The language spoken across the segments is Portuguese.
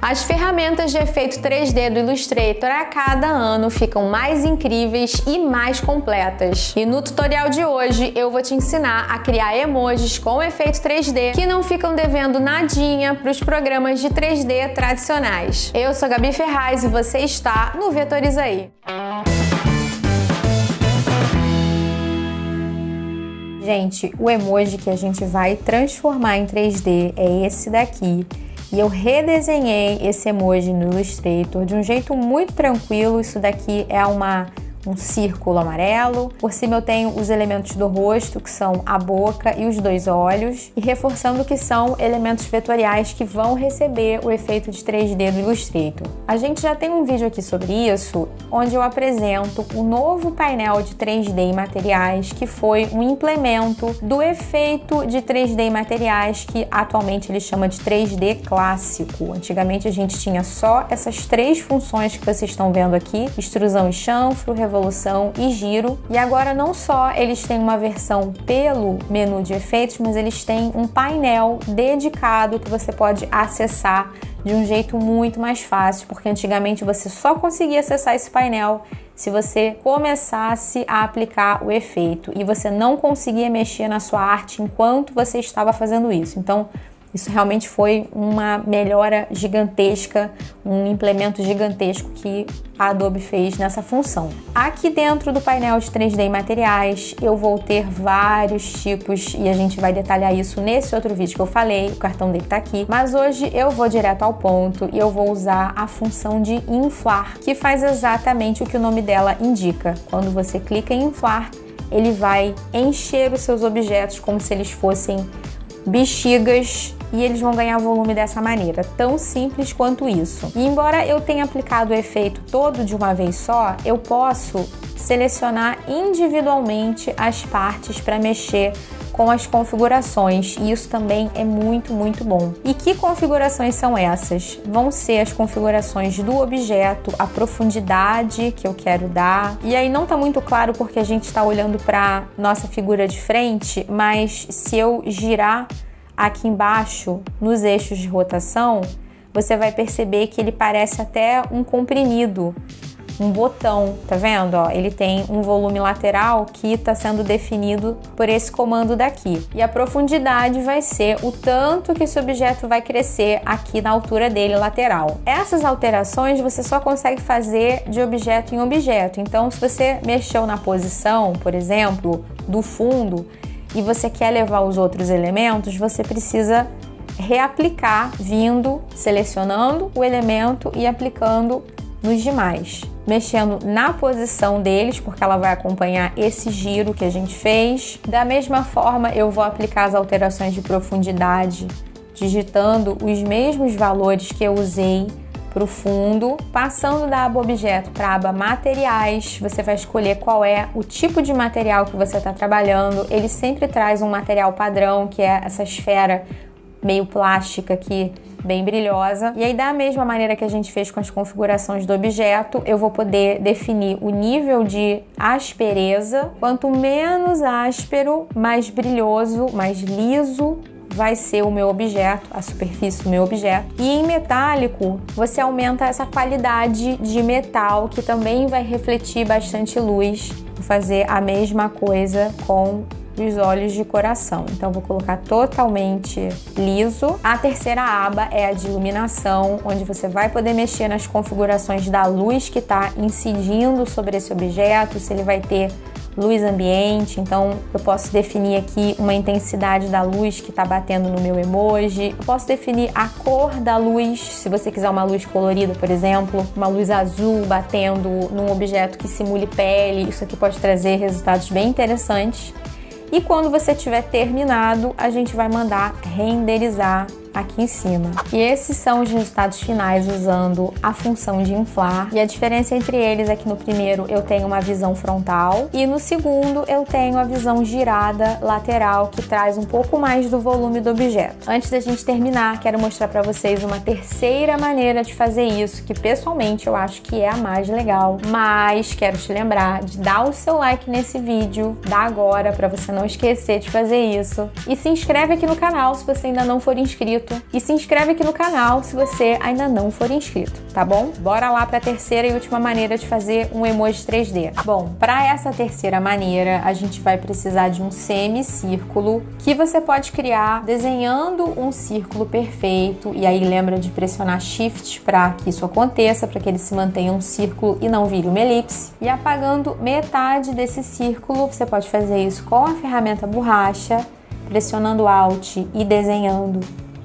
As ferramentas de efeito 3D do Illustrator a cada ano ficam mais incríveis e mais completas. E no tutorial de hoje eu vou te ensinar a criar emojis com efeito 3D que não ficam devendo nadinha para os programas de 3D tradicionais. Eu sou a Gabi Ferraz e você está no Vetoriza Aí. Gente, o emoji que a gente vai transformar em 3D é esse daqui. E eu redesenhei esse emoji no Illustrator de um jeito muito tranquilo. Isso daqui é um círculo amarelo. Por cima eu tenho os elementos do rosto, que são a boca e os dois olhos. E reforçando que são elementos vetoriais que vão receber o efeito de 3D do Illustrator. A gente já tem um vídeo aqui sobre isso, onde eu apresento o novo painel de 3D em materiais, que foi um implemento do efeito de 3D em materiais, que atualmente ele chama de 3D clássico. Antigamente a gente tinha só essas três funções que vocês estão vendo aqui: extrusão e chanfro, revolução e giro. E agora não só eles têm uma versão pelo menu de efeitos, mas eles têm um painel dedicado que você pode acessar de um jeito muito mais fácil, porque antigamente você só conseguia acessar esse painel se você começasse a aplicar o efeito e você não conseguia mexer na sua arte enquanto você estava fazendo isso. Então isso realmente foi uma melhora gigantesca, um implemento gigantesco que a Adobe fez nessa função. Aqui dentro do painel de 3D em materiais, eu vou ter vários tipos e a gente vai detalhar isso nesse outro vídeo que eu falei, o cartão dele tá aqui. Mas hoje eu vou direto ao ponto e eu vou usar a função de inflar, que faz exatamente o que o nome dela indica. Quando você clica em inflar, ele vai encher os seus objetos como se eles fossem bexigas e eles vão ganhar volume dessa maneira, tão simples quanto isso. E embora eu tenha aplicado o efeito todo de uma vez só, eu posso selecionar individualmente as partes para mexer com as configurações, e isso também é muito bom. E que configurações são essas? Vão ser as configurações do objeto, a profundidade que eu quero dar. E aí não tá muito claro porque a gente está olhando para nossa figura de frente, mas se eu girar aqui embaixo nos eixos de rotação, você vai perceber que ele parece até um comprimido, um botão, tá vendo? Ó, ele tem um volume lateral que está sendo definido por esse comando daqui. E a profundidade vai ser o tanto que esse objeto vai crescer aqui na altura dele lateral. Essas alterações você só consegue fazer de objeto em objeto. Então, se você mexeu na posição, por exemplo, do fundo, e você quer levar os outros elementos, você precisa reaplicar, selecionando o elemento e aplicando nos demais. Mexendo na posição deles, porque ela vai acompanhar esse giro que a gente fez. Da mesma forma, eu vou aplicar as alterações de profundidade, digitando os mesmos valores que eu usei para o fundo. Passando da aba objeto para a aba materiais, você vai escolher qual é o tipo de material que você está trabalhando. Ele sempre traz um material padrão, que é essa esfera meio plástica aqui, bem brilhosa. E aí, da mesma maneira que a gente fez com as configurações do objeto, eu vou poder definir o nível de aspereza. Quanto menos áspero, mais brilhoso, mais liso vai ser o meu objeto, a superfície do meu objeto. E em metálico, você aumenta essa qualidade de metal, que também vai refletir bastante luz. Vou fazer a mesma coisa com os olhos de coração. Então vou colocar totalmente liso. A terceira aba é a de iluminação, onde você vai poder mexer nas configurações da luz que está incidindo sobre esse objeto, se ele vai ter luz ambiente. Então eu posso definir aqui uma intensidade da luz que está batendo no meu emoji. Eu posso definir a cor da luz, se você quiser uma luz colorida, por exemplo, uma luz azul batendo num objeto que simule pele. Isso aqui pode trazer resultados bem interessantes. E quando você tiver terminado, a gente vai mandar renderizar aqui em cima. E esses são os resultados finais usando a função de inflar. E a diferença entre eles é que no primeiro eu tenho uma visão frontal e no segundo eu tenho a visão girada lateral, que traz um pouco mais do volume do objeto. Antes da gente terminar, quero mostrar para vocês uma terceira maneira de fazer isso, que pessoalmente eu acho que é a mais legal. Mas quero te lembrar de dar o seu like nesse vídeo, dá agora, para você não esquecer de fazer isso. E se inscreve aqui no canal se você ainda não for inscrito, inscrito e se inscreve aqui no canal se você ainda não for inscrito, tá bom? Bora lá para a terceira e última maneira de fazer um emoji 3D. Bom, para essa terceira maneira, a gente vai precisar de um semicírculo que você pode criar desenhando um círculo perfeito, e aí lembra de pressionar Shift para que isso aconteça, para que ele se mantenha um círculo e não vire uma elipse. E apagando metade desse círculo, você pode fazer isso com a ferramenta borracha, pressionando Alt e desenhando.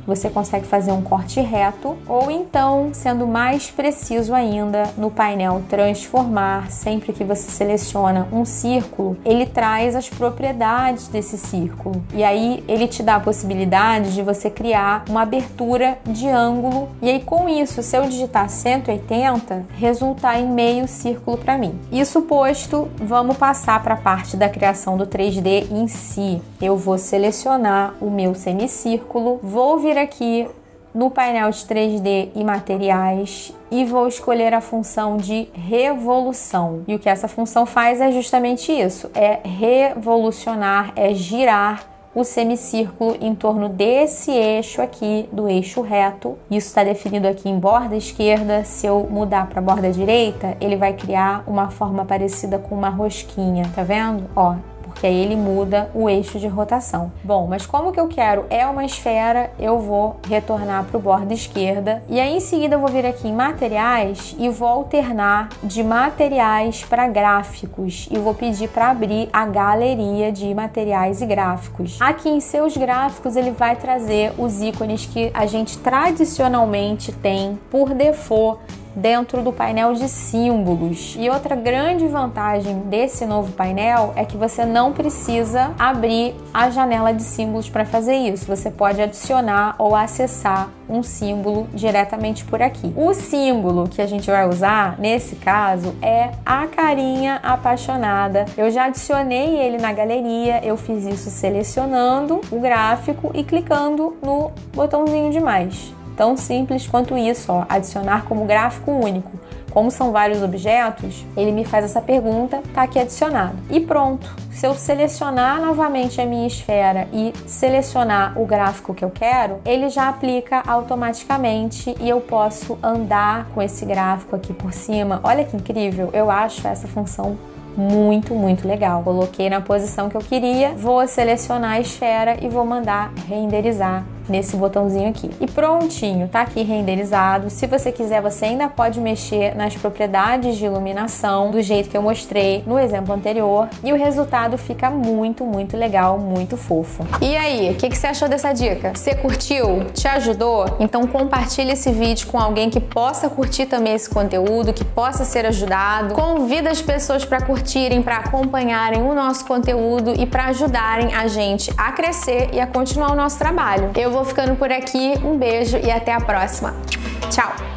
Você consegue fazer um corte reto, ou então, sendo mais preciso ainda, no painel transformar, sempre que você seleciona um círculo, ele traz as propriedades desse círculo. E aí ele te dá a possibilidade de você criar uma abertura de ângulo, e aí com isso, se eu digitar 180, resultar em meio círculo para mim. Isso posto, vamos passar para a parte da criação do 3D em si. Eu vou selecionar o meu semicírculo, vou vir aqui no painel de 3D e materiais e vou escolher a função de revolução. E o que essa função faz é justamente isso, é revolucionar, é girar o semicírculo em torno desse eixo aqui, do eixo reto. Isso está definido aqui em borda esquerda. Se eu mudar para borda direita, ele vai criar uma forma parecida com uma rosquinha, tá vendo? Ó, porque aí ele muda o eixo de rotação. Bom, mas como que eu quero uma esfera, eu vou retornar para o borda esquerda e aí em seguida eu vou vir aqui em materiais e vou alternar de materiais para gráficos e vou pedir para abrir a galeria de materiais e gráficos. Aqui em seus gráficos ele vai trazer os ícones que a gente tradicionalmente tem por default dentro do painel de símbolos. E outra grande vantagem desse novo painel é que você não precisa abrir a janela de símbolos para fazer isso. Você pode adicionar ou acessar um símbolo diretamente por aqui. O símbolo que a gente vai usar nesse caso é a carinha apaixonada. Eu já adicionei ele na galeria, eu fiz isso selecionando o gráfico e clicando no botãozinho de mais. Tão simples quanto isso, ó, adicionar como gráfico único. Como são vários objetos, ele me faz essa pergunta, tá aqui adicionado. E pronto, se eu selecionar novamente a minha esfera e selecionar o gráfico que eu quero, ele já aplica automaticamente e eu posso andar com esse gráfico aqui por cima. Olha que incrível, eu acho essa função muito legal. Coloquei na posição que eu queria, vou selecionar a esfera e vou mandar renderizar nesse botãozinho aqui. E prontinho, tá aqui renderizado. Se você quiser, você ainda pode mexer nas propriedades de iluminação do jeito que eu mostrei no exemplo anterior e o resultado fica muito legal, muito fofo. E aí, o que você achou dessa dica? Você curtiu? Te ajudou? Então compartilha esse vídeo com alguém que possa curtir também esse conteúdo, que possa ser ajudado. Convida as pessoas para curtirem, para acompanharem o nosso conteúdo e para ajudarem a gente a crescer e a continuar o nosso trabalho. Eu vou ficando por aqui, um beijo e até a próxima. Tchau!